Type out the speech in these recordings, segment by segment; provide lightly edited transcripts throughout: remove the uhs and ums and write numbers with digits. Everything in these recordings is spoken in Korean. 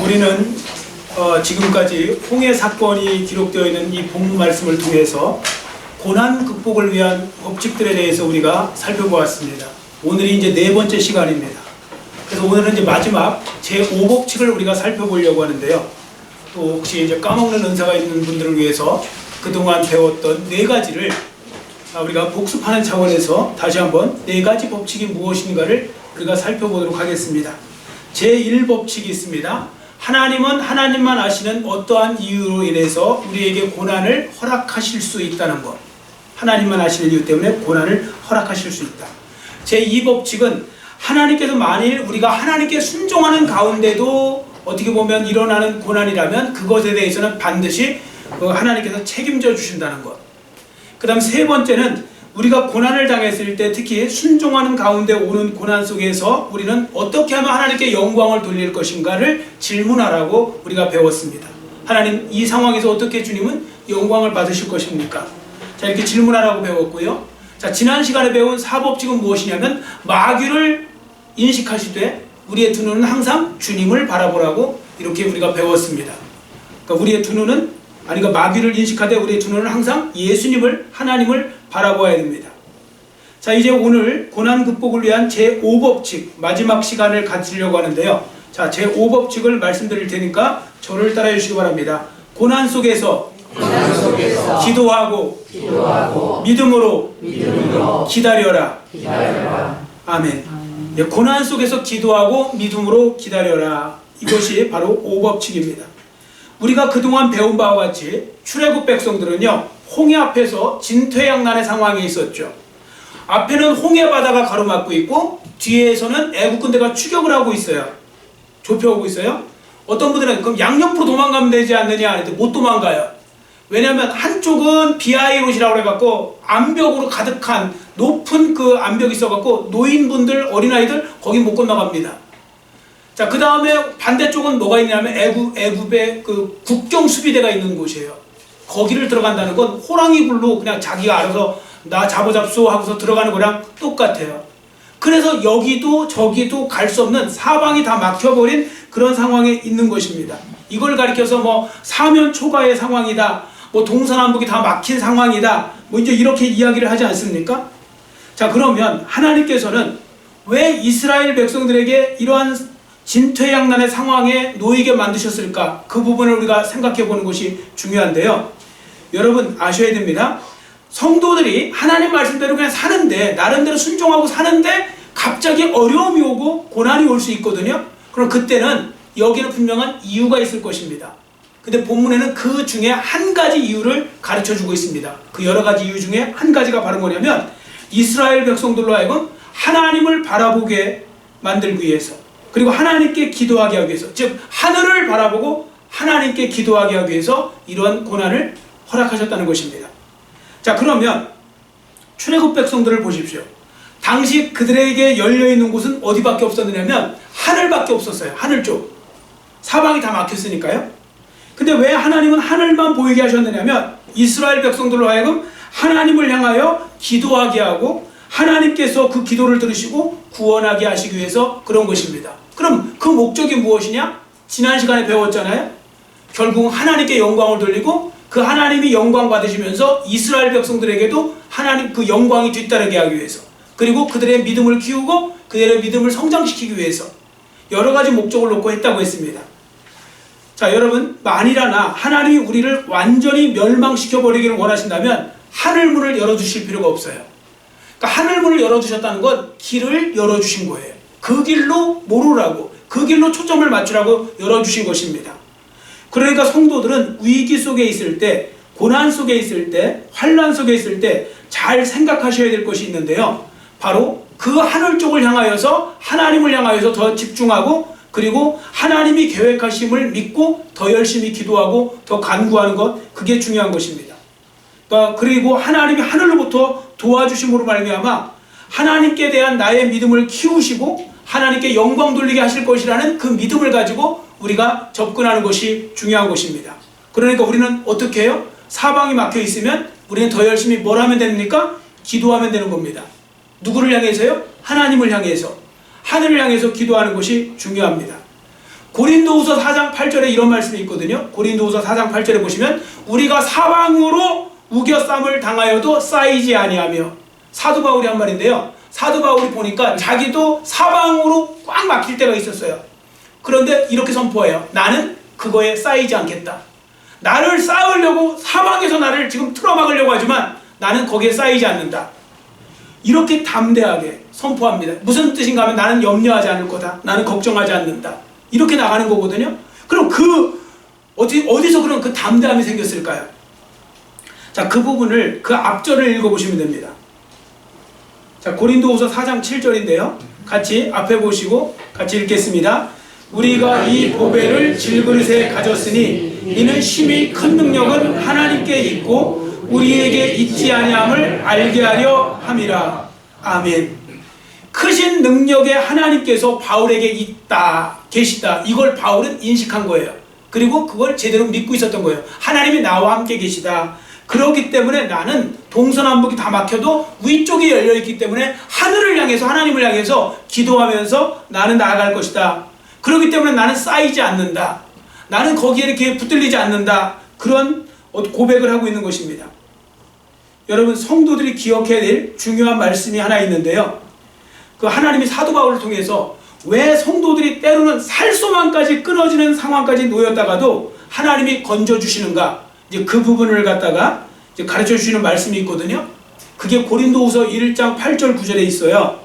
우리는 지금까지 홍해 사건이 기록되어 있는 이 본문 말씀을 통해서 고난 극복을 위한 법칙들에 대해서 우리가 살펴보았습니다. 오늘이 이제 네 번째 시간입니다. 그래서 오늘은 이제 마지막 제5법칙을 우리가 살펴보려고 하는데요. 또 혹시 이제 까먹는 은사가 있는 분들을 위해서 그동안 배웠던 네 가지를 우리가 복습하는 차원에서 다시 한번 네 가지 법칙이 무엇인가를 우리가 살펴보도록 하겠습니다. 제1법칙이 있습니다. 하나님은 하나님만 아시는 어떠한 이유로 인해서 우리에게 고난을 허락하실 수 있다는 것. 하나님만 아시는 이유 때문에 고난을 허락하실 수 있다. 제2법칙은 하나님께서 만일 우리가 하나님께 순종하는 가운데도 어떻게 보면 일어나는 고난이라면 그것에 대해서는 반드시 하나님께서 책임져 주신다는 것. 그 다음 세 번째는 우리가 고난을 당했을 때 특히 순종하는 가운데 오는 고난 속에서 우리는 어떻게 하면 하나님께 영광을 돌릴 것인가를 질문하라고 우리가 배웠습니다. 하나님, 이 상황에서 어떻게 주님은 영광을 받으실 것입니까? 자, 이렇게 질문하라고 배웠고요. 자, 지난 시간에 배운 사법칙은 무엇이냐면 마귀를 인식하시되 우리의 두 눈은 항상 주님을 바라보라고 이렇게 우리가 배웠습니다. 그러니까 우리의 두 눈은 그러니까 마귀를 인식하되 우리의 두 눈은 항상 예수님을, 하나님을 바라보아야 됩니다. 자, 이제 오늘 고난 극복을 위한 제5법칙 마지막 시간을 가지려고 하는데요. 자, 제5법칙을 말씀드릴 테니까 저를 따라해 주시기 바랍니다. 고난 속에서 기도하고 믿음으로 기다려라. 아멘. 네, 고난 속에서 기도하고 믿음으로 기다려라. 이것이 바로 5법칙입니다. 우리가 그동안 배운 바와 같이 출애굽 백성들은요, 홍해 앞에서 진퇴양난의 상황이 있었죠. 앞에는 홍해 바다가 가로막고 있고 뒤에서는 애국 군대가 추격을 하고 있어요. 좁혀오고 있어요. 어떤 분들은 그럼 양옆으로 도망가면 되지 않느냐 하는데 못 도망가요. 왜냐하면 한쪽은 비하이롯이라고 해갖고 암벽으로 가득한 높은 그 암벽이 있어갖고 노인분들, 어린아이들 거기 못 건너갑니다. 자, 그 다음에 반대쪽은 뭐가 있냐면 애굽의 그 국경수비대가 있는 곳이에요. 거기를 들어간다는 건 호랑이 굴로 그냥 자기가 알아서 나 잡아잡소 하고서 들어가는 거랑 똑같아요. 그래서 여기도 저기도 갈 수 없는 사방이 다 막혀버린 그런 상황에 있는 것입니다. 이걸 가리켜서 뭐 사면 초가의 상황이다, 뭐 동서남북이 다 막힌 상황이다, 뭐 이제 이렇게 이야기를 하지 않습니까? 자, 그러면 하나님께서는 왜 이스라엘 백성들에게 이러한 진퇴양난의 상황에 놓이게 만드셨을까? 그 부분을 우리가 생각해 보는 것이 중요한데요. 여러분 아셔야 됩니다. 성도들이 하나님 말씀대로 그냥 사는데, 나름대로 순종하고 사는데 갑자기 어려움이 오고 고난이 올 수 있거든요. 그럼 그때는 여기는 분명한 이유가 있을 것입니다. 근데 본문에는 그 중에 한 가지 이유를 가르쳐 주고 있습니다. 그 여러 가지 이유 중에 한 가지가 바로 뭐냐면 이스라엘 백성들로 하여금 하나님을 바라보게 만들기 위해서, 그리고 하나님께 기도하게 하기 위해서, 즉 하늘을 바라보고 하나님께 기도하게 하기 위해서 이러한 고난을 허락하셨다는 것입니다. 자, 그러면 출애굽 백성들을 보십시오. 당시 그들에게 열려있는 곳은 어디밖에 없었느냐면 하늘밖에 없었어요. 하늘 쪽. 사방이 다 막혔으니까요. 근데 왜 하나님은 하늘만 보이게 하셨느냐면 이스라엘 백성들로 하여금 하나님을 향하여 기도하게 하고 하나님께서 그 기도를 들으시고 구원하게 하시기 위해서 그런 것입니다. 그럼 그 목적이 무엇이냐? 지난 시간에 배웠잖아요. 결국 하나님께 영광을 돌리고 그 하나님이 영광 받으시면서 이스라엘 백성들에게도 하나님 그 영광이 뒤따르게 하기 위해서, 그리고 그들의 믿음을 키우고 그들의 믿음을 성장시키기 위해서 여러 가지 목적을 놓고 했다고 했습니다. 자, 여러분, 만일하나 하나님이 우리를 완전히 멸망시켜버리기를 원하신다면 하늘문을 열어주실 필요가 없어요. 그러니까 하늘문을 열어주셨다는 건 길을 열어주신 거예요. 그 길로 모르라고, 그 길로 초점을 맞추라고 열어주신 것입니다. 그러니까 성도들은 위기 속에 있을 때, 고난 속에 있을 때, 환난 속에 있을 때 잘 생각하셔야 될 것이 있는데요. 바로 그 하늘 쪽을 향하여서, 하나님을 향하여서 더 집중하고, 그리고 하나님이 계획하심을 믿고 더 열심히 기도하고 더 간구하는 것, 그게 중요한 것입니다. 그리고 하나님이 하늘로부터 도와주심으로 말미암아 하나님께 대한 나의 믿음을 키우시고 하나님께 영광 돌리게 하실 것이라는 그 믿음을 가지고 우리가 접근하는 것이 중요한 것입니다. 그러니까 우리는 어떻게 해요? 사방이 막혀 있으면 우리는 더 열심히 뭘 하면 됩니까? 기도하면 되는 겁니다. 누구를 향해서요? 하나님을 향해서, 하늘을 향해서 기도하는 것이 중요합니다. 고린도후서 4장 8절에 이런 말씀이 있거든요. 고린도후서 4장 8절에 보시면 우리가 사방으로 우겨쌈을 당하여도 쌓이지 아니하며, 사도 바울이 한 말인데요. 사도 바울이 보니까 자기도 사방으로 꽉 막힐 때가 있었어요. 그런데 이렇게 선포해요. 나는 그거에 쌓이지 않겠다. 나를 쌓으려고 사방에서 나를 지금 틀어막으려고 하지만 나는 거기에 쌓이지 않는다. 이렇게 담대하게 선포합니다. 무슨 뜻인가 하면 나는 염려하지 않을 거다. 나는 걱정하지 않는다. 이렇게 나가는 거거든요. 그럼 어디서 그런 그 담대함이 생겼을까요? 자, 그 부분을 그 앞절을 읽어보시면 됩니다. 자, 고린도후서 4장 7절인데요. 같이 앞에 보시고 같이 읽겠습니다. 우리가 이 보배를 질그릇에 가졌으니 이는 심히 큰 능력은 하나님께 있고 우리에게 있지 아니함을 알게 하려 함이라. 아멘. 크신 능력의 하나님께서 바울에게 계시다. 이걸 바울은 인식한 거예요. 그리고 그걸 제대로 믿고 있었던 거예요. 하나님이 나와 함께 계시다. 그렇기 때문에 나는 동서남북이 다 막혀도 위쪽이 열려있기 때문에 하늘을 향해서, 하나님을 향해서 기도하면서 나는 나아갈 것이다. 그렇기 때문에 나는 쌓이지 않는다. 나는 거기에 이렇게 붙들리지 않는다. 그런 고백을 하고 있는 것입니다. 여러분, 성도들이 기억해야 될 중요한 말씀이 하나 있는데요. 그 하나님이 사도 바울을 통해서 왜 성도들이 때로는 살소망까지 끊어지는 상황까지 놓였다가도 하나님이 건져주시는가, 이제 그 부분을 갖다가 이제 가르쳐 주시는 말씀이 있거든요. 그게 고린도후서 1장 8절 9절에 있어요.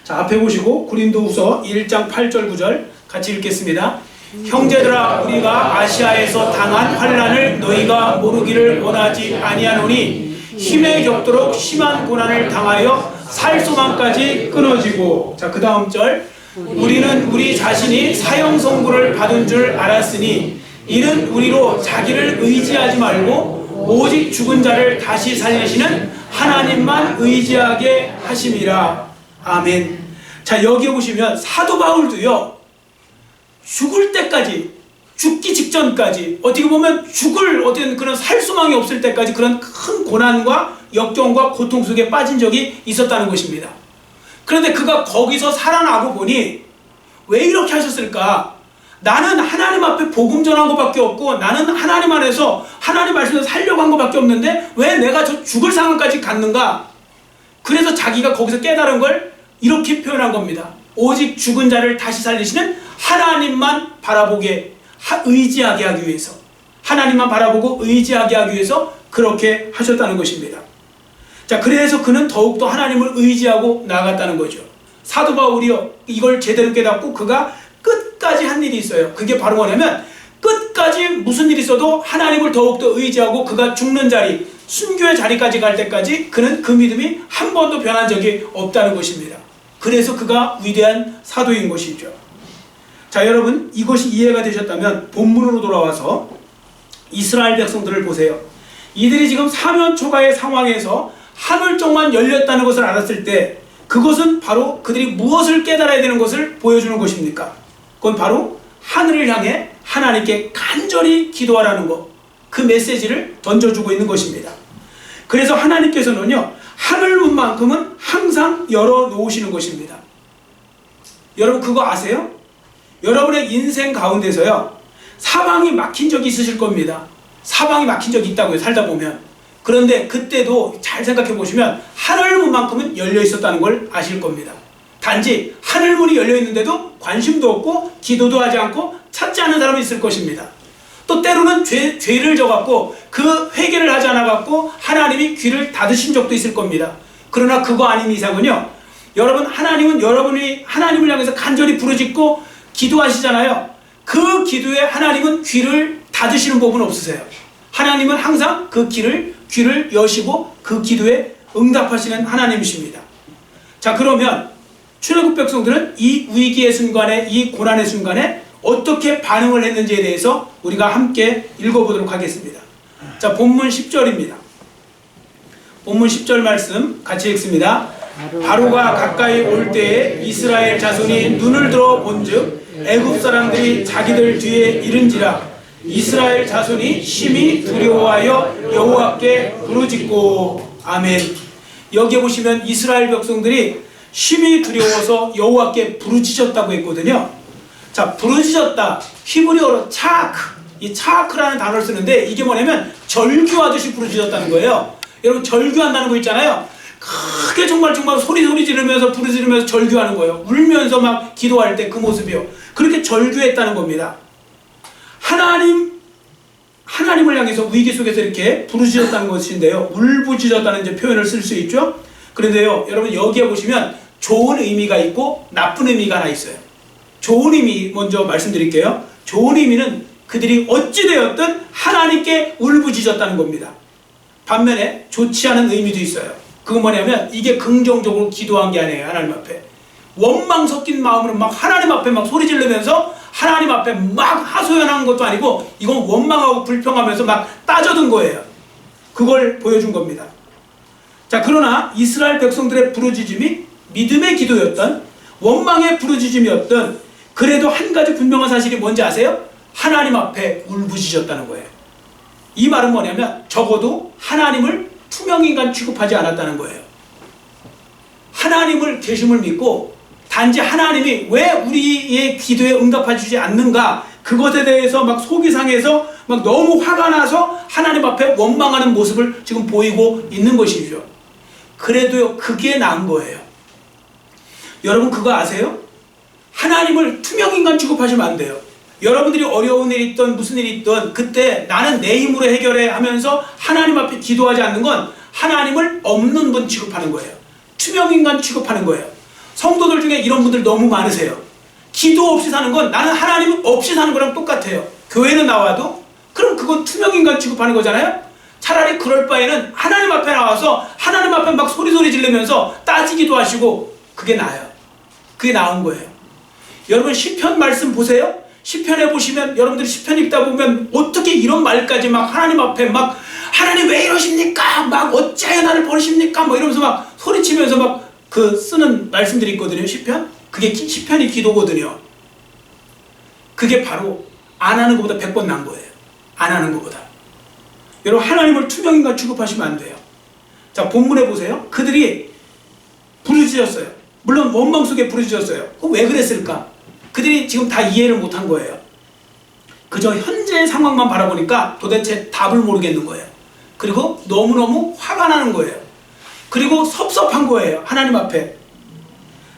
자, 앞에 보시고 고린도후서 1장 8절 9절 같이 읽겠습니다. 형제들아, 우리가 아시아에서 당한 환난을 너희가 모르기를 원하지 아니하노니 힘에 겹도록 심한 고난을 당하여 살소망까지 끊어지고, 자, 그 다음 절, 우리는 우리 자신이 사형 선고를 받은 줄 알았으니 이는 우리로 자기를 의지하지 말고 오직 죽은 자를 다시 살리시는 하나님만 의지하게 하심이라. 아멘. 자, 여기 보시면 사도 바울도요, 죽을 때까지, 죽기 직전까지, 어떻게 보면 죽을 어떤 그런 살수망이 없을 때까지 그런 큰 고난과 역경과 고통 속에 빠진 적이 있었다는 것입니다. 그런데 그가 거기서 살아나고 보니 왜 이렇게 하셨을까? 나는 하나님 앞에 복음 전한 것밖에 없고 나는 하나님 안에서 하나님 말씀에서 살려고 한 것밖에 없는데 왜 내가 저 죽을 상황까지 갔는가? 그래서 자기가 거기서 깨달은 걸 이렇게 표현한 겁니다. 오직 죽은 자를 다시 살리시는 하나님만 바라보게 의지하게 하기 위해서, 하나님만 바라보고 의지하게 하기 위해서 그렇게 하셨다는 것입니다. 자, 그래서 그는 더욱더 하나님을 의지하고 나아갔다는 거죠. 사도 바울이요, 이걸 제대로 깨닫고 그가 끝까지 한 일이 있어요. 그게 바로 뭐냐면 끝까지 무슨 일이 있어도 하나님을 더욱더 의지하고 그가 죽는 자리, 순교의 자리까지 갈 때까지 그는 그 믿음이 한 번도 변한 적이 없다는 것입니다. 그래서 그가 위대한 사도인 것이죠. 자, 여러분, 이것이 이해가 되셨다면 본문으로 돌아와서 이스라엘 백성들을 보세요. 이들이 지금 사면 초가의 상황에서 하늘 쪽만 열렸다는 것을 알았을 때 그것은 바로 그들이 무엇을 깨달아야 되는 것을 보여주는 것입니까? 그건 바로 하늘을 향해 하나님께 간절히 기도하라는 것, 그 메시지를 던져주고 있는 것입니다. 그래서 하나님께서는요, 하늘문만큼은 항상 열어놓으시는 것입니다. 여러분, 그거 아세요? 여러분의 인생 가운데서요, 사방이 막힌 적이 있으실 겁니다. 사방이 막힌 적이 있다고요, 살다 보면. 그런데 그때도 잘 생각해 보시면 하늘문만큼은 열려 있었다는 걸 아실 겁니다. 단지 하늘문이 열려 있는데도 관심도 없고 기도도 하지 않고 찾지 않는 사람이 있을 것입니다. 또 때로는 죄를 져갖고 그 회개를 하지 않아갖고 하나님이 귀를 닫으신 적도 있을 겁니다. 그러나 그거 아닌 이상은요, 여러분, 하나님은 여러분이 하나님을 향해서 간절히 부르짖고 기도하시잖아요. 그 기도에 하나님은 귀를 닫으시는 법은 없으세요. 하나님은 항상 그 귀를 여시고 그 기도에 응답하시는 하나님이십니다. 자, 그러면 출애굽 백성들은 이 위기의 순간에, 이 고난의 순간에 어떻게 반응을 했는지에 대해서 우리가 함께 읽어보도록 하겠습니다. 자, 본문 10절입니다. 본문 10절 말씀 같이 읽습니다. 바로가 가까이 올 때에 이스라엘 자손이 눈을 들어 본즉 애굽 사람들이 자기들 뒤에 이른지라. 이스라엘 자손이 심히 두려워하여 여호와께 부르짖고. 아멘. 여기 보시면 이스라엘 백성들이 심히 두려워서 여호와께 부르짖었다고 했거든요. 자, 부르짖었다. 히브리어로 차크. 이 차크라는 단어를 쓰는데 이게 뭐냐면 절규하듯이 부르짖었다는 거예요. 여러분 절규한다는 거 있잖아요. 크게 정말 소리 지르면서 부르짖으면서 절규하는 거예요. 울면서 막 기도할 때 그 모습이요. 그렇게 절규했다는 겁니다. 하나님을 향해서 위기 속에서 이렇게 부르짖었다는 것인데요. 울부짖었다는 이제 표현을 쓸 수 있죠. 그런데요, 여러분 여기에 보시면 좋은 의미가 있고 나쁜 의미가 하나 있어요. 좋은 의미 먼저 말씀드릴게요. 좋은 의미는 그들이 어찌되었든 하나님께 울부짖었다는 겁니다. 반면에 좋지 않은 의미도 있어요. 그건 뭐냐면 이게 긍정적으로 기도한 게 아니에요. 하나님 앞에 원망 섞인 마음으로 막 하나님 앞에 막 소리 지르면서 하나님 앞에 막 하소연한 것도 아니고 이건 원망하고 불평하면서 막 따져든 거예요. 그걸 보여준 겁니다. 자, 그러나 이스라엘 백성들의 부르짖음이 믿음의 기도였던 원망의 부르짖음이었던 그래도 한 가지 분명한 사실이 뭔지 아세요? 하나님 앞에 울부짖었다는 거예요. 이 말은 뭐냐면 적어도 하나님을 투명인간 취급하지 않았다는 거예요. 하나님을 계심을 믿고 단지 하나님이 왜 우리의 기도에 응답해 주지 않는가, 그것에 대해서 막 속이 상해서 막 너무 화가 나서 하나님 앞에 원망하는 모습을 지금 보이고 있는 것이죠. 그래도요, 그게 나은 거예요. 여러분 그거 아세요? 하나님을 투명인간 취급하시면 안 돼요. 여러분들이 어려운 일이 있든 무슨 일이 있든 그때 나는 내 힘으로 해결해 하면서 하나님 앞에 기도하지 않는 건 하나님을 없는 분 취급하는 거예요. 투명인간 취급하는 거예요. 성도들 중에 이런 분들 너무 많으세요. 기도 없이 사는 건 나는 하나님 없이 사는 거랑 똑같아요. 교회는 나와도 그럼 그건 투명인간 취급하는 거잖아요. 차라리 그럴 바에는 하나님 앞에 나와서 하나님 앞에 막 소리 지르면서 따지기도 하시고 그게 나아요. 그게 나은 거예요. 여러분 시편 말씀 보세요. 시편에 보시면 여러분들이 시편 읽다 보면 어떻게 이런 말까지 막 하나님 앞에 막 하나님 왜 이러십니까? 막 어찌하여 나를 버리십니까? 뭐 이러면서 막 소리치면서 막 그 쓰는 말씀들이 있거든요. 시편? 그게 시편이 기도거든요. 그게 바로 안 하는 것보다 100번 난 거예요. 안 하는 것보다. 여러분 하나님을 투명인간 취급하시면 안 돼요. 자, 본문에 보세요. 그들이 부르짖었어요. 물론 원망 속에 부르짖었어요. 왜 그랬을까? 그들이 지금 다 이해를 못한 거예요. 그저 현재의 상황만 바라보니까 도대체 답을 모르겠는 거예요. 그리고 너무너무 화가 나는 거예요. 그리고 섭섭한 거예요. 하나님 앞에.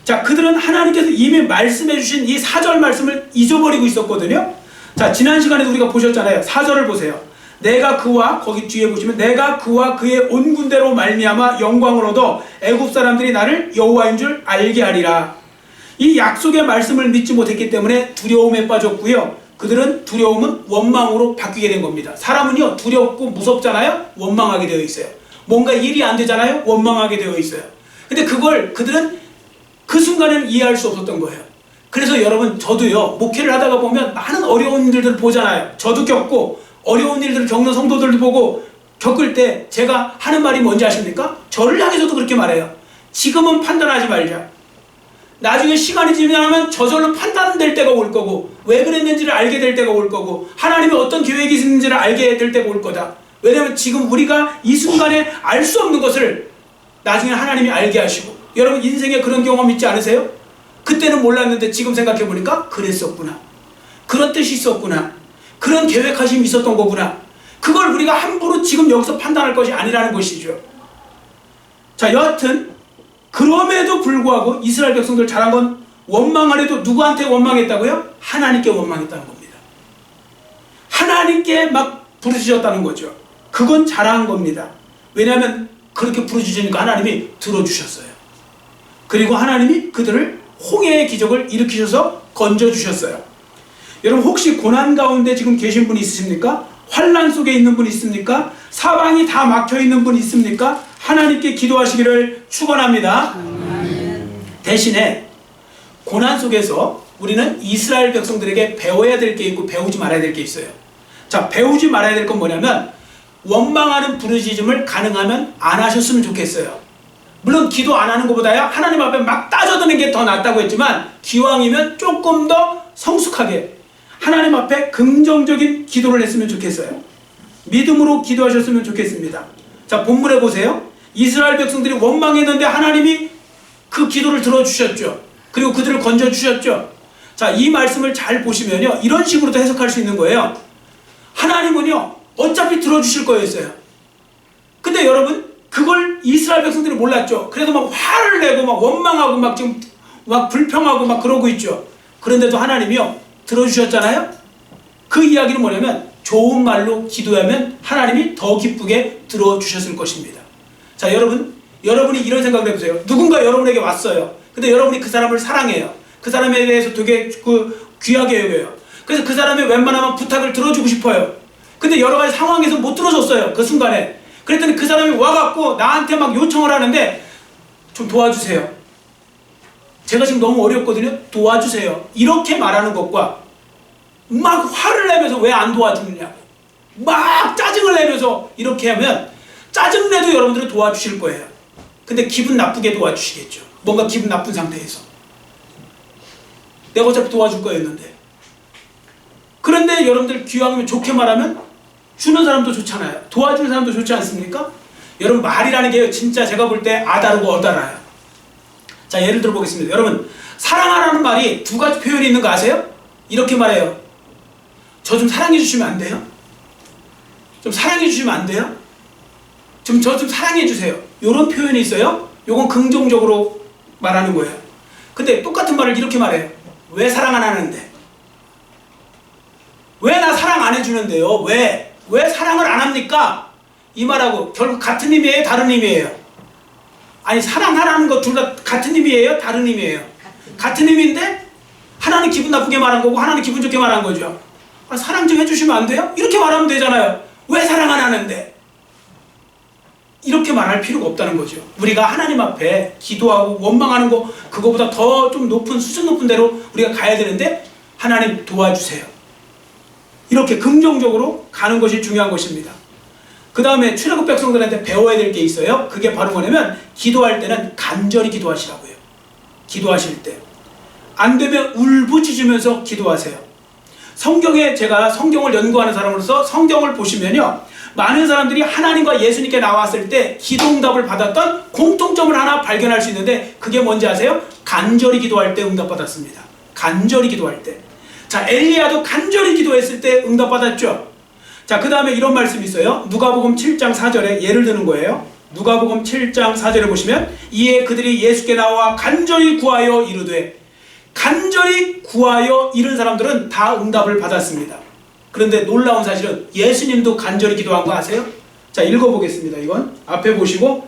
자, 그들은 하나님께서 이미 말씀해 주신 이 4절 말씀을 잊어버리고 있었거든요. 자, 지난 시간에도 우리가 보셨잖아요. 4절을 보세요. 내가 그와, 거기 뒤에 보시면 내가 그와 그의 온 군대로 말미암아 영광을 얻어 애굽 사람들이 나를 여호와인 줄 알게 하리라. 이 약속의 말씀을 믿지 못했기 때문에 두려움에 빠졌고요. 그들은 두려움은 원망으로 바뀌게 된 겁니다. 사람은요, 두렵고 무섭잖아요. 원망하게 되어 있어요. 뭔가 일이 안 되잖아요. 원망하게 되어 있어요. 근데 그걸 그들은 그 순간에는 이해할 수 없었던 거예요. 그래서 여러분 저도요, 목회를 하다가 보면 많은 어려운 일들을 보잖아요. 저도 겪고 어려운 일들을 겪는 성도들도 보고 겪을 때 제가 하는 말이 뭔지 아십니까? 저를 향해서도 그렇게 말해요. 지금은 판단하지 말자. 나중에 시간이 지나면 저절로 판단될 때가 올 거고 왜 그랬는지를 알게 될 때가 올 거고 하나님이 어떤 계획이 있는지를 알게 될 때가 올 거다. 왜냐하면 지금 우리가 이 순간에 알 수 없는 것을 나중에 하나님이 알게 하시고, 여러분 인생에 그런 경험 있지 않으세요? 그때는 몰랐는데 지금 생각해보니까 그랬었구나. 그런 뜻이 있었구나. 그런 계획하심이 있었던 거구나. 그걸 우리가 함부로 지금 여기서 판단할 것이 아니라는 것이죠. 자, 여하튼 그럼에도 불구하고 이스라엘 백성들 잘한 건 원망하려도 누구한테 원망했다고요? 하나님께 원망했다는 겁니다. 하나님께 막 부르짖었다는 거죠. 그건 잘한 겁니다. 왜냐하면 그렇게 부르짖으니까 하나님이 들어주셨어요. 그리고 하나님이 그들을 홍해의 기적을 일으키셔서 건져주셨어요. 여러분 혹시 고난 가운데 지금 계신 분 있으십니까? 환난 속에 있는 분 있습니까? 사방이 다 막혀있는 분 있습니까? 하나님께 기도하시기를 축원합니다. 대신에 고난 속에서 우리는 이스라엘 백성들에게 배워야 될 게 있고 배우지 말아야 될 게 있어요. 자, 배우지 말아야 될 건 뭐냐면 원망하는 부르짖음을 가능하면 안 하셨으면 좋겠어요. 물론 기도 안 하는 것보다야 하나님 앞에 막 따져드는 게 더 낫다고 했지만 기왕이면 조금 더 성숙하게 하나님 앞에 긍정적인 기도를 했으면 좋겠어요. 믿음으로 기도하셨으면 좋겠습니다. 자, 본문에 보세요. 이스라엘 백성들이 원망했는데 하나님이 그 기도를 들어주셨죠. 그리고 그들을 건져주셨죠. 자, 이 말씀을 잘 보시면요, 이런 식으로도 해석할 수 있는 거예요. 하나님은요, 어차피 들어주실 거였어요. 근데 여러분, 그걸 이스라엘 백성들이 몰랐죠. 그래서 막 화를 내고 막 원망하고 막 지금 막 불평하고 막 그러고 있죠. 그런데도 하나님이요, 들어주셨잖아요. 그 이야기는 뭐냐면, 좋은 말로 기도하면 하나님이 더 기쁘게 들어주셨을 것입니다. 자, 여러분이 이런 생각을 해보세요. 누군가 여러분에게 왔어요. 근데 여러분이 그 사람을 사랑해요. 그 사람에 대해서 되게 귀하게 여겨요. 그래서 그 사람의 웬만하면 부탁을 들어주고 싶어요. 근데 여러 가지 상황에서 못 들어줬어요. 그 순간에. 그랬더니 그 사람이 와갖고 나한테 막 요청을 하는데, 좀 도와주세요. 제가 지금 너무 어렵거든요. 도와주세요. 이렇게 말하는 것과 막 화를 내면서 왜 안 도와주느냐고, 막 짜증을 내면서 이렇게 하면, 짜증내도 여러분들은 도와주실 거예요. 근데 기분 나쁘게 도와주시겠죠. 뭔가 기분 나쁜 상태에서. 내가 어차피 도와줄 거였는데. 그런데 여러분들 귀하면 좋게 말하면 주는 사람도 좋잖아요. 도와주는 사람도 좋지 않습니까? 여러분, 말이라는 게 진짜 제가 볼 때 아다르고 어다라요. 자, 예를 들어 보겠습니다. 여러분, 사랑하라는 말이 두 가지 표현이 있는 거 아세요? 이렇게 말해요. 저 좀 사랑해 주시면 안 돼요? 좀 사랑해 주시면 안 돼요? 저 좀 사랑해 주세요. 이런 표현이 있어요. 요건 긍정적으로 말하는 거예요. 근데 똑같은 말을 이렇게 말해요. 왜 사랑 안 하는데? 왜 나 사랑 안 해주는데요? 왜 사랑을 안 합니까? 이 말하고 결국 같은 의미예요? 다른 의미예요? 아니, 사랑하라는 거 둘 다 같은 의미예요? 다른 의미예요? 같은 의미인데 하나는 기분 나쁘게 말한 거고 하나는 기분 좋게 말한 거죠. 아, 사랑 좀 해주시면 안 돼요? 이렇게 말하면 되잖아요. 왜 사랑 안 하는데? 이렇게 말할 필요가 없다는 거죠. 우리가 하나님 앞에 기도하고 원망하는 거, 그거보다 더 좀 높은, 수준 높은 대로 우리가 가야 되는데, 하나님 도와주세요. 이렇게 긍정적으로 가는 것이 중요한 것입니다. 그 다음에 출애굽 백성들한테 배워야 될 게 있어요. 그게 바로 뭐냐면, 기도할 때는 간절히 기도하시라고요. 기도하실 때 안 되면 울부짖으면서 기도하세요. 성경에, 제가 성경을 연구하는 사람으로서 성경을 보시면요, 많은 사람들이 하나님과 예수님께 나왔을 때 기도응답을 받았던 공통점을 하나 발견할 수 있는데, 그게 뭔지 아세요? 간절히 기도할 때 응답받았습니다. 간절히 기도할 때. 자, 엘리야도 간절히 기도했을 때 응답받았죠. 자, 그 다음에 이런 말씀이 있어요. 누가복음 7장 4절에 예를 드는 거예요. 누가복음 7장 4절에 보시면, 이에 그들이 예수께 나와 간절히 구하여 이르되, 간절히 구하여 이른 사람들은 다 응답을 받았습니다. 그런데 놀라운 사실은 예수님도 간절히 기도한 거 아세요? 자, 읽어보겠습니다. 이건 앞에 보시고,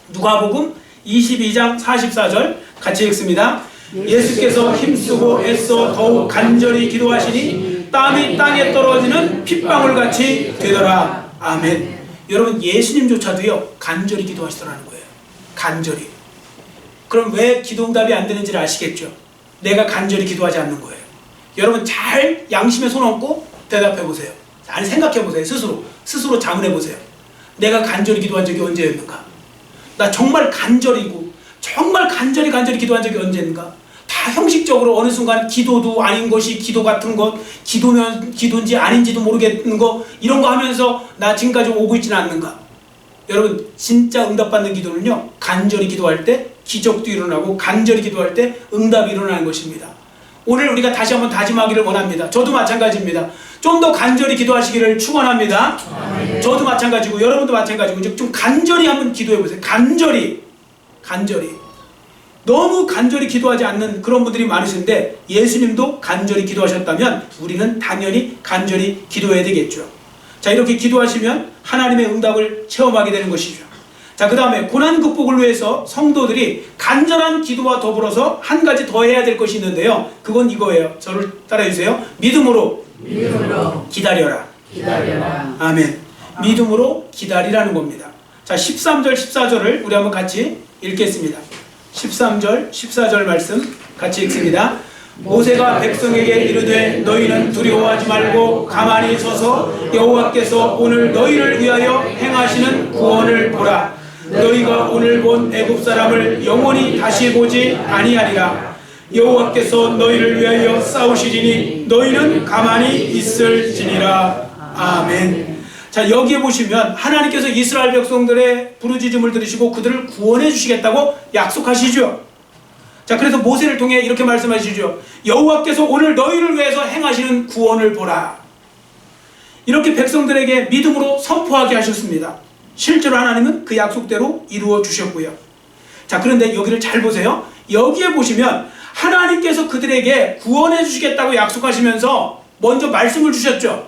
누가복음 22장 44절 같이 읽습니다. 예수께서 힘쓰고 애써 더욱 간절히 기도하시니 땀이 땅에 떨어지는 핏방울같이 되더라. 아멘. 여러분, 예수님조차도요 간절히 기도하시더라는 거예요. 간절히. 그럼 왜 기도응답이 안 되는지를 아시겠죠? 내가 간절히 기도하지 않는 거예요. 여러분, 잘 양심에 손 얹고 대답해 보세요. 잘 생각해 보세요. 스스로 자문해 보세요. 내가 간절히 기도한 적이 언제였는가? 나 정말 간절히고 정말 간절히 기도한 적이 언제인가? 다 형식적으로 어느 순간 기도도 아닌 것이 기도 같은 것, 기도면 기도인지 아닌지도 모르겠는 거, 이런 거 하면서 나 지금까지 오고 있지는 않는가? 여러분, 진짜 응답받는 기도는요, 간절히 기도할 때 기적도 일어나고 간절히 기도할 때 응답이 일어나는 것입니다. 오늘 우리가 다시 한번 다짐하기를 원합니다. 저도 마찬가지입니다. 좀 더 간절히 기도하시기를 축원합니다. 저도 마찬가지고 여러분도 마찬가지고 이제 좀 간절히 한번 기도해 보세요. 간절히 너무 간절히 기도하지 않는 그런 분들이 많으신데, 예수님도 간절히 기도하셨다면 우리는 당연히 간절히 기도해야 되겠죠. 자, 이렇게 기도하시면 하나님의 응답을 체험하게 되는 것이죠. 자, 그 다음에 고난 극복을 위해서 성도들이 간절한 기도와 더불어서 한 가지 더 해야 될 것이 있는데요, 그건 이거예요. 저를 따라해주세요. 믿음으로 기다려라. 아멘. 믿음으로 기다리라는 겁니다. 자, 13절 14절을 우리 한번 같이 읽겠습니다. 13절 14절 말씀 같이 읽습니다. 모세가 백성에게 이르되 너희는 두려워하지 말고 가만히 서서 여호와께서 오늘 너희를 위하여 행하시는 구원을 보라. 너희가 오늘 본 애굽 사람을 영원히 다시 보지 아니하리라. 여호와께서 너희를 위하여 싸우시리니 너희는 가만히 있을지니라. 아멘. 자, 여기에 보시면 하나님께서 이스라엘 백성들의 부르짖음을 들으시고 그들을 구원해 주시겠다고 약속하시죠. 자, 그래서 모세를 통해 이렇게 말씀하시죠. 여호와께서 오늘 너희를 위해서 행하시는 구원을 보라. 이렇게 백성들에게 믿음으로 선포하게 하셨습니다. 실제로 하나님은 그 약속대로 이루어 주셨고요. 자, 그런데 여기를 잘 보세요. 여기에 보시면 하나님께서 그들에게 구원해 주시겠다고 약속하시면서 먼저 말씀을 주셨죠.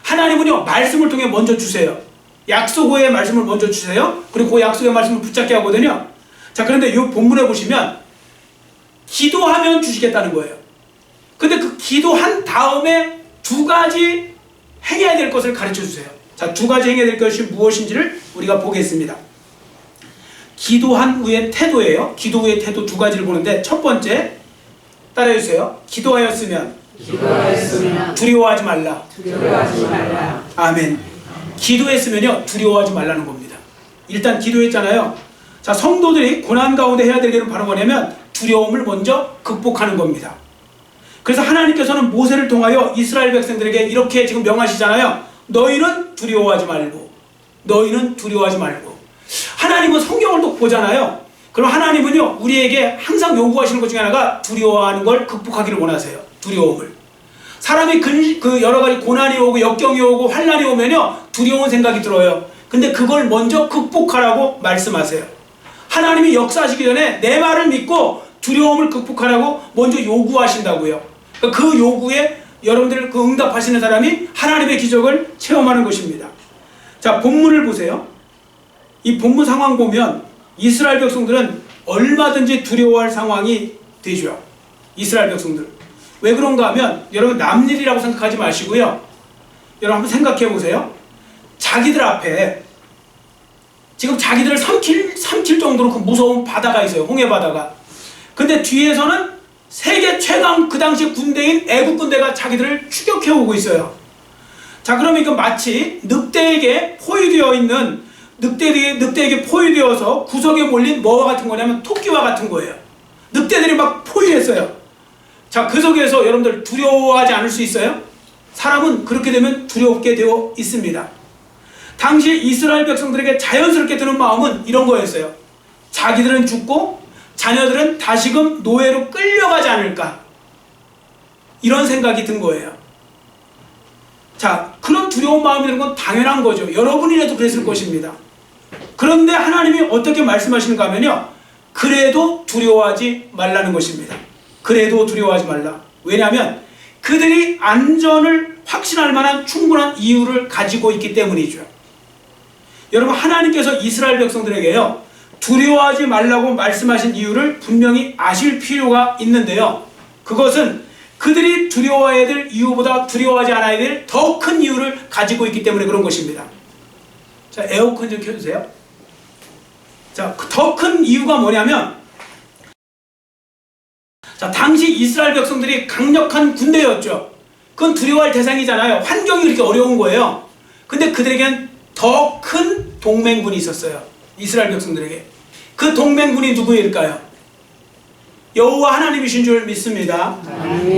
하나님은요, 말씀을 통해 먼저 주세요. 약속 후에 말씀을 먼저 주세요. 그리고 그 약속의 말씀을 붙잡게 하거든요. 자, 그런데 이 본문에 보시면 기도하면 주시겠다는 거예요. 근데 그 기도한 다음에 두 가지 행해야 될 것을 가르쳐 주세요. 자, 두 가지 행해야 될 것이 무엇인지를 우리가 보겠습니다. 기도한 후의 태도예요. 기도 후의 태도 두 가지를 보는데, 첫 번째 따라해 주세요. 기도하였으면 두려워하지 말라. 아멘. 기도했으면요, 두려워하지 말라는 겁니다. 일단 기도했잖아요. 자, 성도들이 고난 가운데 해야 될 일은 바로 뭐냐면 두려움을 먼저 극복하는 겁니다. 그래서 하나님께서는 모세를 통하여 이스라엘 백성들에게 이렇게 지금 명하시잖아요. 너희는 두려워하지 말고, 너희는 두려워하지 말고. 하나님은 성경을 또 보잖아요. 그럼 하나님은요, 우리에게 항상 요구하시는 것 중에 하나가 두려워하는 걸 극복하기를 원하세요. 두려움을. 사람이 그 여러 가지 고난이 오고 역경이 오고 환난이 오면요, 두려운 생각이 들어요. 근데 그걸 먼저 극복하라고 말씀하세요. 하나님이 역사하시기 전에 내 말을 믿고 두려움을 극복하라고 먼저 요구하신다고요. 그 요구에 여러분들 그 응답하시는 사람이 하나님의 기적을 체험하는 것입니다. 자, 본문을 보세요. 이 본문 상황 보면 이스라엘 백성들은 얼마든지 두려워할 상황이 되죠. 이스라엘 백성들. 왜 그런가 하면 여러분 남일이라고 생각하지 마시고요. 여러분 한번 생각해 보세요. 자기들 앞에 지금 자기들을 삼킬 정도로 그 무서운 바다가 있어요. 홍해 바다가. 근데 뒤에서는 세계 최강 그 당시 군대인 애국 군대가 자기들을 추격해 오고 있어요. 자, 그러면 이거 마치 늑대에게 포위되어 있는 늑대에게 포위되어서 구석에 몰린 뭐와 같은 거냐면 토끼와 같은 거예요. 늑대들이 막 포위했어요. 자, 그 속에서 여러분들 두려워하지 않을 수 있어요? 사람은 그렇게 되면 두렵게 되어 있습니다. 당시 이스라엘 백성들에게 자연스럽게 드는 마음은 이런 거였어요. 자기들은 죽고 자녀들은 다시금 노예로 끌려가지 않을까, 이런 생각이 든 거예요. 자, 그런 두려운 마음이 드는 건 당연한 거죠. 여러분이라도 그랬을 것입니다. 그런데 하나님이 어떻게 말씀하시는가 하면요, 그래도 두려워하지 말라는 것입니다. 그래도 두려워하지 말라. 왜냐하면 그들이 안전을 확신할 만한 충분한 이유를 가지고 있기 때문이죠. 여러분, 하나님께서 이스라엘 백성들에게요, 두려워하지 말라고 말씀하신 이유를 분명히 아실 필요가 있는데요, 그것은 그들이 두려워해야 될 이유보다 두려워하지 않아야 될 더 큰 이유를 가지고 있기 때문에 그런 것입니다. 자, 에어컨 좀 켜주세요. 자, 더 큰 이유가 뭐냐면, 자, 당시 이스라엘 백성들이 강력한 군대였죠. 그건 두려워할 대상이잖아요. 환경이 그렇게 어려운 거예요. 근데 그들에겐 더 큰 동맹군이 있었어요. 이스라엘 백성들에게. 그 동맹군이 누구일까요? 여호와 하나님이신 줄 믿습니다.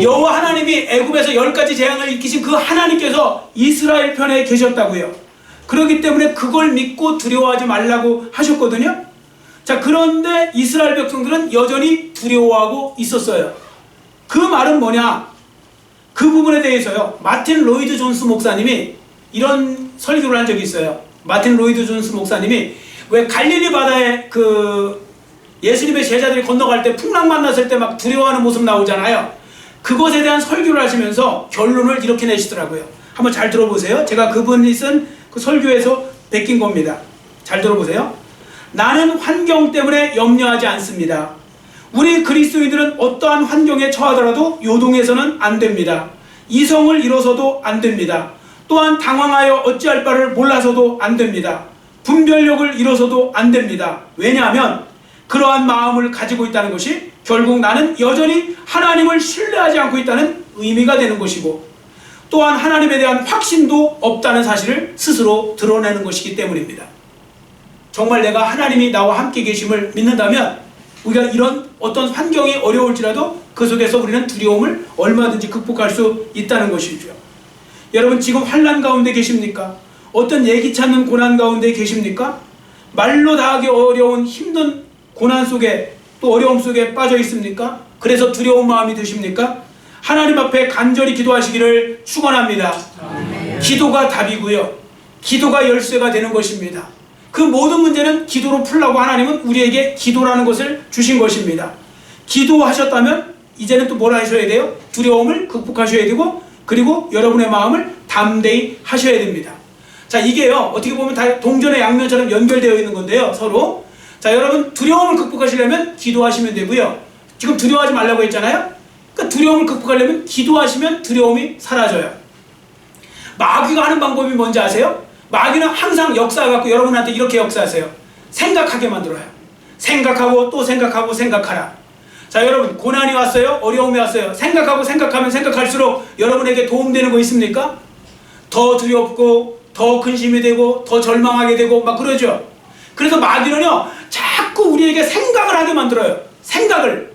여호와 하나님이 애굽에서 10가지 재앙을 일으키신 그 하나님께서 이스라엘 편에 계셨다고요. 그렇기 때문에 그걸 믿고 두려워하지 말라고 하셨거든요. 자, 그런데 이스라엘 백성들은 여전히 두려워하고 있었어요. 그 말은 뭐냐? 그 부분에 대해서요, 마틴 로이드 존스 목사님이 이런 설교를 한 적이 있어요. 마틴 로이드 존스 목사님이 왜 갈릴리 바다에 그 예수님의 제자들이 건너갈 때 풍랑 만났을 때 막 두려워하는 모습 나오잖아요. 그것에 대한 설교를 하시면서 결론을 이렇게 내시더라고요. 한번 잘 들어보세요. 제가 그분이 쓴 그 설교에서 베낀 겁니다. 잘 들어보세요. 나는 환경 때문에 염려하지 않습니다. 우리 그리스도인들은 어떠한 환경에 처하더라도 요동해서는 안 됩니다. 이성을 잃어서도 안 됩니다. 또한 당황하여 어찌할 바를 몰라서도 안 됩니다. 분별력을 잃어서도 안 됩니다. 왜냐하면 그러한 마음을 가지고 있다는 것이 결국 나는 여전히 하나님을 신뢰하지 않고 있다는 의미가 되는 것이고, 또한 하나님에 대한 확신도 없다는 사실을 스스로 드러내는 것이기 때문입니다. 정말 내가 하나님이 나와 함께 계심을 믿는다면 우리가 이런 어떤 환경이 어려울지라도 그 속에서 우리는 두려움을 얼마든지 극복할 수 있다는 것이죠. 여러분, 지금 환난 가운데 계십니까? 어떤 예기치 않는 고난 가운데 계십니까? 말로 다 하기 어려운 힘든 고난 속에 또 어려움 속에 빠져 있습니까? 그래서 두려운 마음이 드십니까? 하나님 앞에 간절히 기도하시기를 축원합니다. 기도가 답이고요. 기도가 열쇠가 되는 것입니다. 그 모든 문제는 기도로 풀라고 하나님은 우리에게 기도라는 것을 주신 것입니다. 기도하셨다면 이제는 또 뭘 하셔야 돼요? 두려움을 극복하셔야 되고, 그리고 여러분의 마음을 담대히 하셔야 됩니다. 자, 이게요, 어떻게 보면 다 동전의 양면처럼 연결되어 있는 건데요, 서로. 자, 여러분, 두려움을 극복하시려면 기도하시면 되고요. 지금 두려워하지 말라고 했잖아요? 그러니까 두려움을 극복하려면 기도하시면 두려움이 사라져요. 마귀가 하는 방법이 뭔지 아세요? 마귀는 항상 역사해갖고 여러분한테 이렇게 역사하세요. 생각하게 만들어요. 생각하고 또 생각하고 생각하라. 자, 여러분, 고난이 왔어요? 어려움이 왔어요? 생각하고 생각하면 생각할수록 여러분에게 도움되는 거 있습니까? 더 두렵고 더 근심이 되고 더 절망하게 되고 막 그러죠. 그래서 마귀는요, 자꾸 우리에게 생각을 하게 만들어요. 생각을.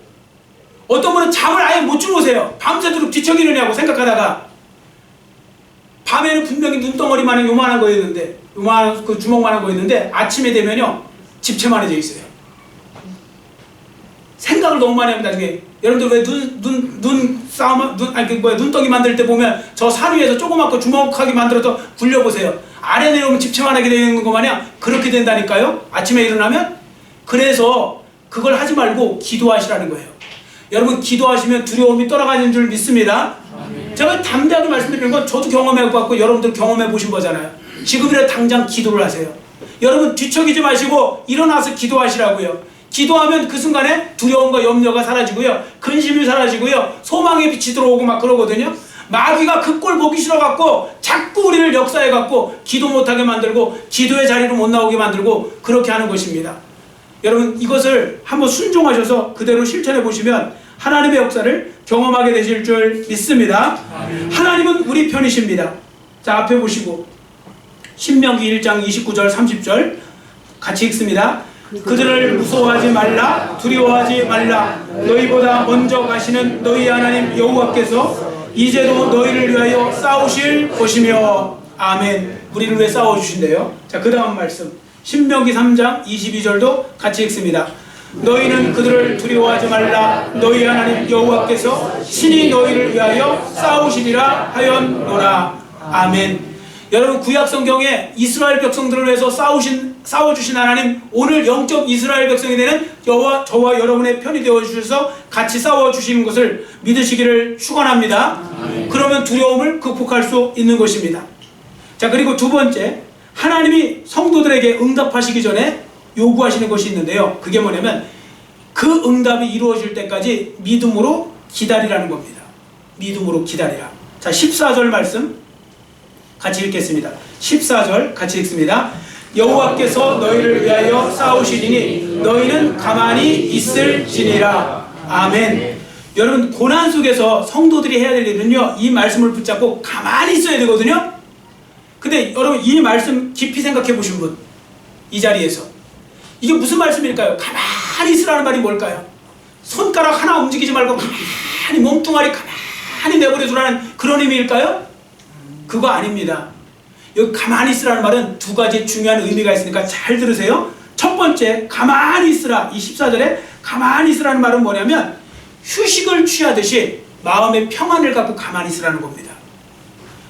어떤 분은 잠을 아예 못 주무세요. 밤새도록 뒤척이느냐고 생각하다가 밤에는 분명히 눈덩어리만한 요만한 거였는데, 요만한 그 주먹만한 거였는데 아침에 되면요 집채만해져 있어요. 생각을 너무 많이 합니다. 나중에 여러분들 왜 눈덩이 만들 때 보면 저 산 위에서 조그맣고 주먹하게 만들어서 굴려보세요. 아래 내려오면 집채만하게 되는 거 마냥 그렇게 된다니까요. 아침에 일어나면. 그래서 그걸 하지 말고 기도하시라는 거예요. 여러분, 기도하시면 두려움이 떠나가는 줄 믿습니다. 제가 담대하게 말씀드리는 건 저도 경험해봤고 여러분들 경험해 보신 거잖아요. 지금이라도 당장 기도를 하세요. 여러분, 뒤척이지 마시고 일어나서 기도하시라고요. 기도하면 그 순간에 두려움과 염려가 사라지고요, 근심이 사라지고요, 소망의 빛이 들어오고 막 그러거든요. 마귀가 그 꼴 보기 싫어갖고 자꾸 우리를 역사해갖고 기도 못하게 만들고 기도의 자리로 못 나오게 만들고 그렇게 하는 것입니다. 여러분, 이것을 한번 순종하셔서 그대로 실천해 보시면 하나님의 역사를 경험하게 되실 줄 믿습니다. 하나님은 우리 편이십니다. 자, 앞에 보시고 신명기 1장 29절 30절 같이 읽습니다. 그들을 무서워하지 말라, 두려워하지 말라. 너희보다 먼저 가시는 너희 하나님 여호와께서 이제도 너희를 위하여 싸우실 것이며. 아멘. 우리를 위해 싸워주신대요. 자, 그 다음 말씀 신명기 3장 22절도 같이 읽습니다. 너희는 그들을 두려워하지 말라. 너희 하나님 여호와께서 친히 너희를 위하여 싸우시리라 하였노라. 아멘. 여러분, 구약 성경에 이스라엘 백성들을 위해서 싸워주신 하나님, 오늘 영적 이스라엘 백성이 되는 저와 여러분의 편이 되어주셔서 같이 싸워주시는 것을 믿으시기를 축원합니다. 그러면 두려움을 극복할 수 있는 것입니다. 자, 그리고 두 번째, 하나님이 성도들에게 응답하시기 전에 요구하시는 것이 있는데요. 그게 뭐냐면 그 응답이 이루어질 때까지 믿음으로 기다리라는 겁니다. 믿음으로 기다리라. 자, 14절 말씀 같이 읽겠습니다. 14절 같이 읽습니다. 여호와께서 너희를 위하여 싸우시리니 너희는 가만히 있을지니라. 아멘. 여러분, 고난 속에서 성도들이 해야 될 일은요, 이 말씀을 붙잡고 가만히 있어야 되거든요. 근데 여러분, 이 말씀 깊이 생각해 보신 분, 이 자리에서 이게 무슨 말씀일까요? 가만히 있으라는 말이 뭘까요? 손가락 하나 움직이지 말고 가만히 몸뚱아리 가만히 내버려 두라는 그런 의미일까요? 그거 아닙니다. 여기 가만히 있으라는 말은 두 가지 중요한 의미가 있으니까 잘 들으세요. 첫 번째, 가만히 있으라. 이 14절에 가만히 있으라는 말은 뭐냐면 휴식을 취하듯이 마음의 평안을 갖고 가만히 있으라는 겁니다.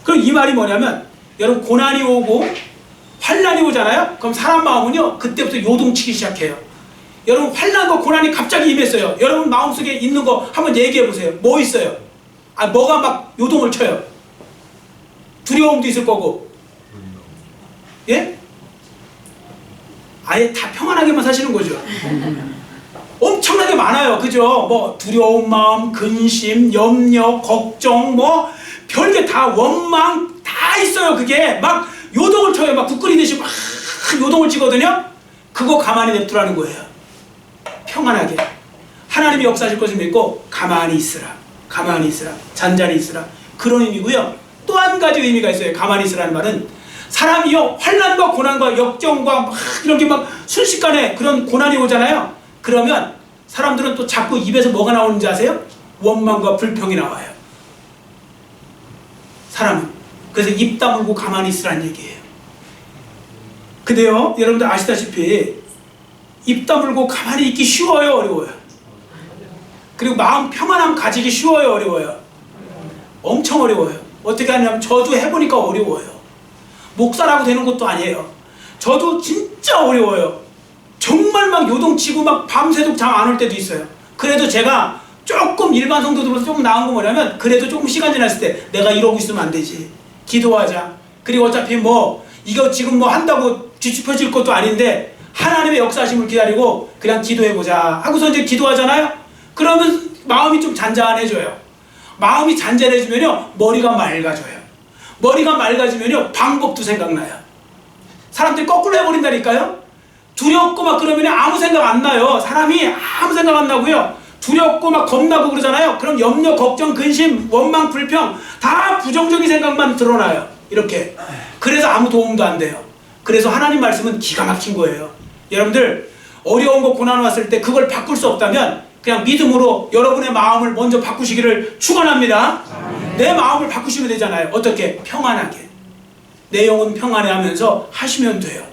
그럼 이 말이 뭐냐면, 여러분, 고난이 오고 환난이 오잖아요. 그럼 사람 마음은요, 그때부터 요동치기 시작해요. 여러분, 환난과 고난이 갑자기 임했어요. 여러분 마음속에 있는 거 한번 얘기해 보세요. 뭐 있어요? 뭐가 막 요동을 쳐요? 두려움도 있을 거고, 예? 아예 다 평안하게만 사시는 거죠. 엄청나게 많아요. 그죠? 뭐 두려운 마음, 근심, 염려, 걱정, 뭐 별게 다, 원망 다 있어요. 그게 막 요동을 쳐요. 막 국끓이듯이 막 요동을 치거든요. 그거 가만히 냅두라는 거예요. 평안하게 하나님이 역사하실 것을 믿고 가만히 있으라. 가만히 있으라. 잔잔히 있으라. 그런 의미고요. 또 한 가지 의미가 있어요. 가만히 있으라는 말은, 사람이요, 환난과 고난과 역정과 막 이렇게 막 순식간에 그런 고난이 오잖아요. 그러면 사람들은 또 자꾸 입에서 뭐가 나오는지 아세요? 원망과 불평이 나와요. 사람은. 그래서 입 다물고 가만히 있으라는 얘기예요. 근데요, 여러분들 아시다시피 입 다물고 가만히 있기 쉬워요, 어려워요? 그리고 마음 평안함 가지기 쉬워요, 어려워요? 엄청 어려워요. 어떻게 하냐면 저도 해보니까 어려워요. 목사라고 되는 것도 아니에요. 저도 진짜 어려워요. 정말 막 요동치고 막 밤새도록 잠 안 올 때도 있어요. 그래도 제가 조금 일반 성도들보다 조금 나은 거 뭐냐면 그래도 조금 시간 지났을 때 내가 이러고 있으면 안 되지. 기도하자. 그리고 어차피 뭐 이거 지금 뭐 한다고 뒤집혀질 것도 아닌데 하나님의 역사심을 기다리고 그냥 기도해보자 하고서 이제 기도하잖아요. 그러면 마음이 좀 잔잔해져요. 마음이 잔잔해지면요 머리가 맑아져요. 머리가 맑아지면요 방법도 생각나요. 사람들이 거꾸로 해버린다니까요. 두렵고 막 그러면 아무 생각 안 나요. 사람이 아무 생각 안 나고요. 두렵고 막 겁나고 그러잖아요. 그럼 염려, 걱정, 근심, 원망, 불평 다 부정적인 생각만 드러나요. 이렇게. 그래서 아무 도움도 안 돼요. 그래서 하나님 말씀은 기가 막힌 거예요. 여러분들 어려운 거 고난 왔을 때 그걸 바꿀 수 없다면 그냥 믿음으로 여러분의 마음을 먼저 바꾸시기를 축원합니다. 내 마음을 바꾸시면 되잖아요. 어떻게? 평안하게. 내 영혼 평안해 하면서 하시면 돼요.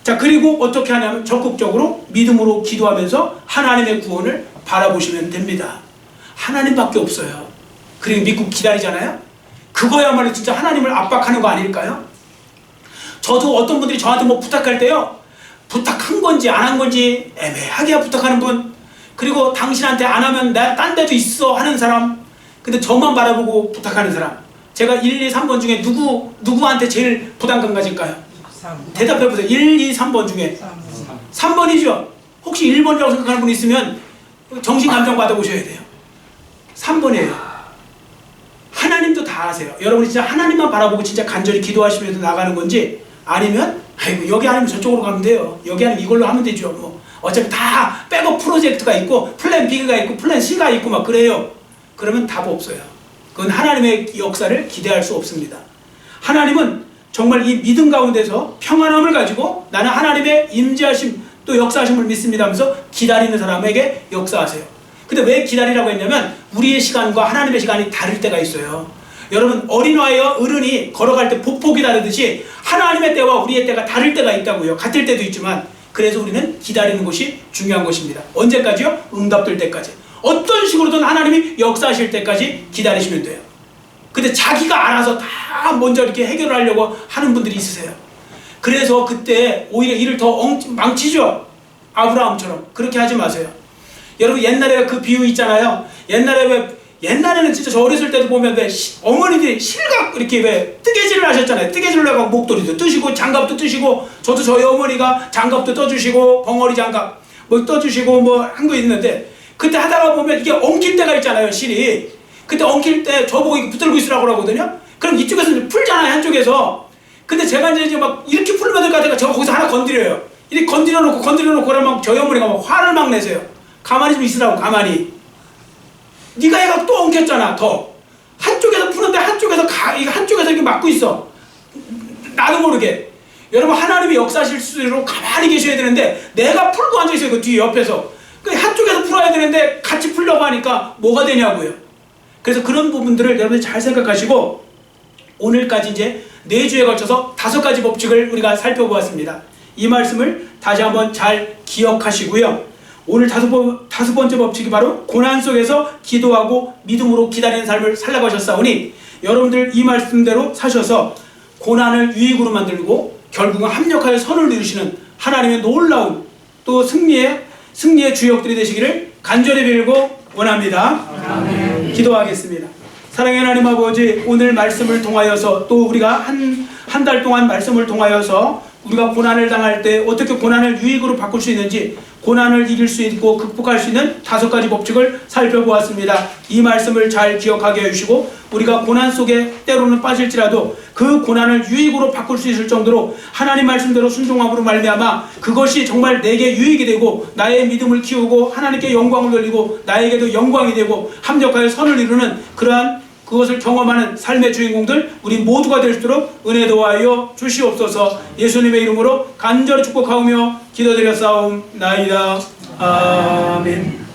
자, 그리고 어떻게 하냐면 적극적으로 믿음으로 기도하면서 하나님의 구원을 바라보시면 됩니다. 하나님밖에 없어요. 그리고 믿고 기다리잖아요. 그거야말로 진짜 하나님을 압박하는 거 아닐까요? 저도 어떤 분들이 저한테 뭐 부탁할 때요, 부탁한 건지 안 한 건지 애매하게 부탁하는 분, 그리고 당신한테 안 하면 내가 딴 데도 있어 하는 사람, 근데 저만 바라보고 부탁하는 사람, 제가 1, 2, 3번 중에 누구한테 제일 부담감 가질까요? 대답해보세요. 1, 2, 3번 중에 3번이죠. 혹시 1번이라고 생각하는 분 있으면 정신감정 받아보셔야 돼요. 3번이에요. 하나님도 다 아세요. 여러분이 진짜 하나님만 바라보고 진짜 간절히 기도하시면서 나가는 건지, 아니면 아이고 여기 아니면 저쪽으로 가면 돼요. 여기 아니면 이걸로 하면 되죠. 뭐 어차피 다 백업 프로젝트가 있고 플랜 B가 있고 플랜 C가 있고 막 그래요. 그러면 답 없어요. 그건 하나님의 역사를 기대할 수 없습니다. 하나님은 정말 이 믿음 가운데서 평안함을 가지고 나는 하나님의 임재하심 또 역사하심을 믿습니다 하면서 기다리는 사람에게 역사하세요. 근데 왜 기다리라고 했냐면 우리의 시간과 하나님의 시간이 다를 때가 있어요. 여러분, 어린아이와 어른이 걸어갈 때 보폭이 다르듯이 하나님의 때와 우리의 때가 다를 때가 있다고요. 같을 때도 있지만, 그래서 우리는 기다리는 것이 중요한 것입니다. 언제까지요? 응답될 때까지. 어떤 식으로든 하나님이 역사하실 때까지 기다리시면 돼요. 근데 자기가 알아서 다 먼저 이렇게 해결을 하려고 하는 분들이 있으세요. 그래서 그때 오히려 일을 더 망치죠. 아브라함처럼. 그렇게 하지 마세요. 여러분, 옛날에 그 비유 있잖아요. 옛날에는 진짜 저 어렸을 때도 보면 왜 어머니들이 실각 이렇게 왜 뜨개질을 하셨잖아요. 뜨개질로 해서 목도리도 뜨시고 장갑도 뜨시고, 저도 저희 어머니가 장갑도 떠주시고 벙어리 장갑 뭐 떠주시고 뭐 한 거 있는데, 그때 하다가 보면 이게 엉킬 때가 있잖아요. 실이. 그때 엉킬 때 저보고 이거 붙들고 있으라고 그러거든요. 그럼 이쪽에서 이제 풀잖아요. 한쪽에서. 근데 제가 이제 막 이렇게 풀면 될 것 같으니까 제가 거기서 하나 건드려요. 이렇게 건드려 놓고 그러면 저희 어머니가 막 화를 막 내세요. 가만히 좀 있으라고, 가만히. 네가 얘가 또 엉켰잖아. 더 한쪽에서 푸는데 한쪽에서 이렇게 막고 있어. 나도 모르게. 여러분, 하나님이 역사하실 수로 가만히 계셔야 되는데 내가 풀고 앉아있어요. 그 뒤에 옆에서. 한쪽에서 풀어야 되는데 같이 풀려고 하니까 뭐가 되냐고요. 그래서 그런 부분들을 여러분이 잘 생각하시고, 오늘까지 이제 4주에 걸쳐서 5가지 법칙을 우리가 살펴보았습니다. 이 말씀을 다시 한번 잘 기억하시고요. 오늘 다섯 번째 법칙이 바로 고난 속에서 기도하고 믿음으로 기다리는 삶을 살라고 하셨사오니, 여러분들 이 말씀대로 사셔서 고난을 유익으로 만들고 결국은 합력하여 선을 이루시는 하나님의 놀라운 또 승리의 주역들이 되시기를 간절히 빌고 원합니다. 아멘. 기도하겠습니다. 사랑의 하나님 아버지, 오늘 말씀을 통하여서 또 우리가 한 달 동안 말씀을 통하여서 우리가 고난을 당할 때 어떻게 고난을 유익으로 바꿀 수 있는지, 고난을 이길 수 있고 극복할 수 있는 5가지 법칙을 살펴보았습니다. 이 말씀을 잘 기억하게 해주시고, 우리가 고난 속에 때로는 빠질지라도 그 고난을 유익으로 바꿀 수 있을 정도로 하나님 말씀대로 순종함으로 말미암아 그것이 정말 내게 유익이 되고 나의 믿음을 키우고 하나님께 영광을 돌리고 나에게도 영광이 되고 합력하여 선을 이루는 그것을 경험하는 삶의 주인공들 우리 모두가 될 수 있도록 은혜 도와하여 주시옵소서. 예수님의 이름으로 간절히 축복하오며 기도드렸사옵나이다. 아멘.